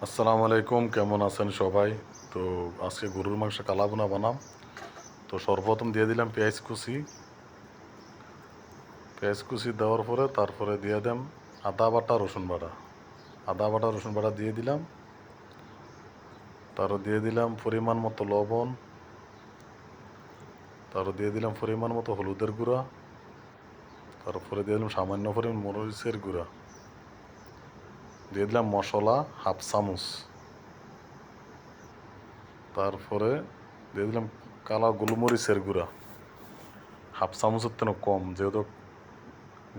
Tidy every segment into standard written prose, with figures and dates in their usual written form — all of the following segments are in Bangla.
আসসালামু আলাইকুম, কেমন আছেন সবাই? তো আজকে গরুর মাংস কালাভুনা বানাম। তো সর্বপ্রথম দিয়ে দিলাম পেঁয়াজ কুচি দেওয়ার পরে তারপরে দিয়ে দেন আদা বাটা রসুন বাটা। আদা বাটা রসুন বাটা দিয়ে দিলাম। তারও দিয়ে দিলাম পরিমাণ মতো লবণ। তারও দিয়ে দিলাম পরিমাণ মতো হলুদের গুঁড়া। তারপরে দিয়ে দিলাম সামান্য পরিমাণ মরিচের গুঁড়া। দিয়ে দিলাম মশলা হাফ চামচ। তারপরে দিয়ে দিলাম কালা গোলমরিচের গুঁড়া হাফ চামচের তেন কম, যেহেতু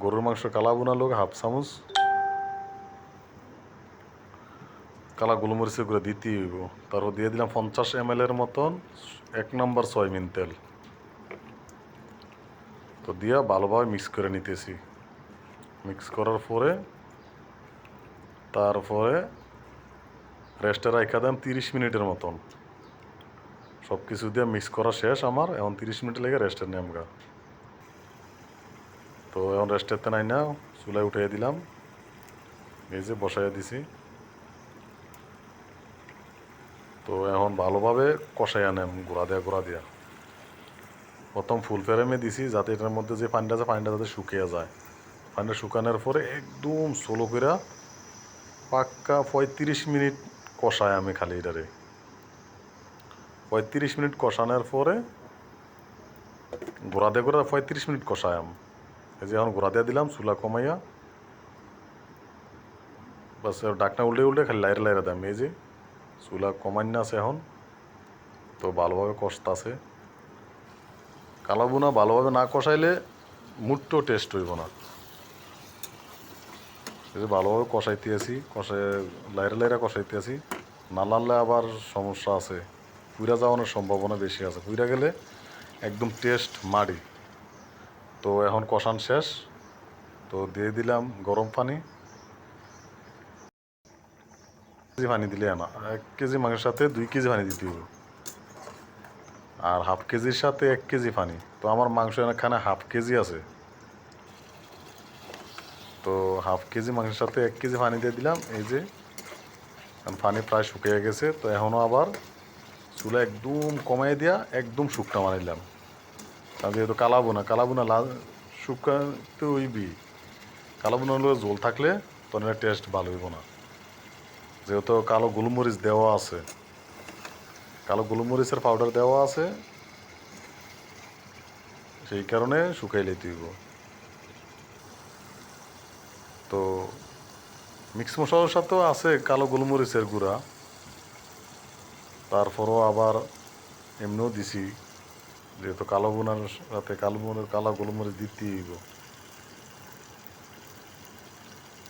গরুর মাংস কালা বোনা লোক হাফ চামচ কালা গোলমরিচের গুঁড়া দিতেই হইব। তারপর দিয়ে দিলাম 50 ml এর মতন 1 নম্বর সয়াবিন তেল। তো দিয়া ভালোভাবে মিক্স করে নিতেছি। মিক্স করার পরে তারপরে রেস্টে রাখা দেন 30 মিনিটের মতন। সব কিছু দিয়ে মিক্স করা শেষ আমার, এখন 30 মিনিট লেগে রেস্টের নেমগা। তো এখন রেস্টেরতে নাই না, চুলায় উঠিয়ে দিলাম, এই যে বসাইয়া দিছি। তো এখন ভালোভাবে কষাইয়া নেম গুঁড়া দিয়া। প্রথম ফুল ফ্লেমে দিছি যাতে এটার মধ্যে যে পানিটা আছে পানিটা যাতে শুকিয়ে যায়। পানিটা শুকানোর পরে একদম স্লো করে পাক্কা 35 মিনিট কষায় আমি খালি এটারে। 35 মিনিট কষানোর পরে গোড়া দিয়ে করে 35 মিনিট কষায়াম। এই যে এখন গোড়া দিয়ে দিলাম চুলা কমাইয়া, বাস ডাকনা উল্টে উল্টে খালি লাইরে লাইরে দাম। এই যে চুলা কমাই না আছে এখন, তো ভালোভাবে কষতাছে। কালো বোনা ভালোভাবে না কষাইলে মুট্টো টেস্ট হইব না। এই যে ভালোভাবে কষাইতে আছি, লাইরে লাইরে কষাইতে আছি। না লানলে আবার সমস্যা আছে, পুইরা যাওয়ানোর সম্ভাবনা বেশি আছে। পুইরা গেলে একদম টেস্ট মারি। তো এখন কষান শেষ, তো দিয়ে দিলাম গরম পানি। কেজি পানি দিলে না, 1 কেজি মাংসের সাথে 2 কেজি পানি দিতে হবে, আর হাফ কেজির সাথে 1 কেজি পানি। তো আমার মাংস এখানে হাফ কেজি আছে, তো হাফ কেজি মাংসের সাথে 1 কেজি পানি দিয়ে দিলাম। এই যে পানি প্রায় শুকিয়ে গেছে, তো এখনও আবার চুলা একদম কমাই দিয়া একদম শুকনা বানাইলাম। কারণ যেহেতু কালাবো না শুকাতে হইবি। কালাবো না হলে জল থাকলে তো টেস্ট ভালো হইব না। যেহেতু কালো গোলমরিচ দেওয়া আছে, কালো গোলমরিচের পাউডার দেওয়া আছে, সেই কারণে শুকাই লইতে হইব। তো মিক্স মশলার সাথেও আছে কালো গোলমরিচের গুঁড়া, তারপরও আবার এমনিও দিছি, যেহেতু কালো বোনার সাথে কালো গোলমরিচ দিতেই হইব।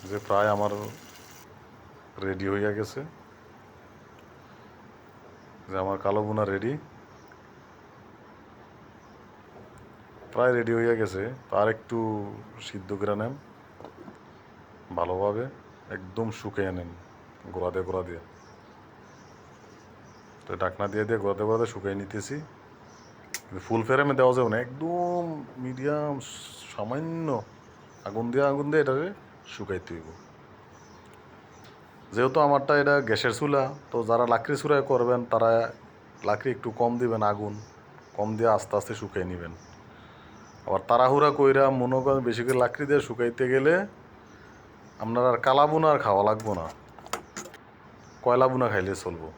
যে প্রায় আমার রেডি হইয়া গেছে, যে আমার কালো বোনা রেডি, প্রায় রেডি হইয়া গেছে। তার একটু সিদ্ধ করে নেন ভালোভাবে, একদম শুকিয়ে নেন গোড়া দিয়ে। তো ঢাকনা দিয়ে গোড়া দিয়ে শুকিয়ে নিতেছি। ফুল ফ্লেমে দেওয়া যাবে না, একদম মিডিয়াম সামান্য আগুন দিয়ে এটাকে শুকাইতে হইব। যেহেতু আমারটা এটা গ্যাসের চুলা, তো যারা লাকড়ি চুলায় করবেন তারা লাকড়ি একটু কম দিবেন, আগুন কম দিয়ে আস্তে আস্তে শুকিয়ে নেবেন। আবার তাড়াহুড়া কইরা মনে করেন বেশি করে লাকড়ি দিয়ে শুকাইতে গেলে আপনার আর কালা বোনা আর খাওয়া লাগবো না, কয়লা বোনা খাইলে চলবো।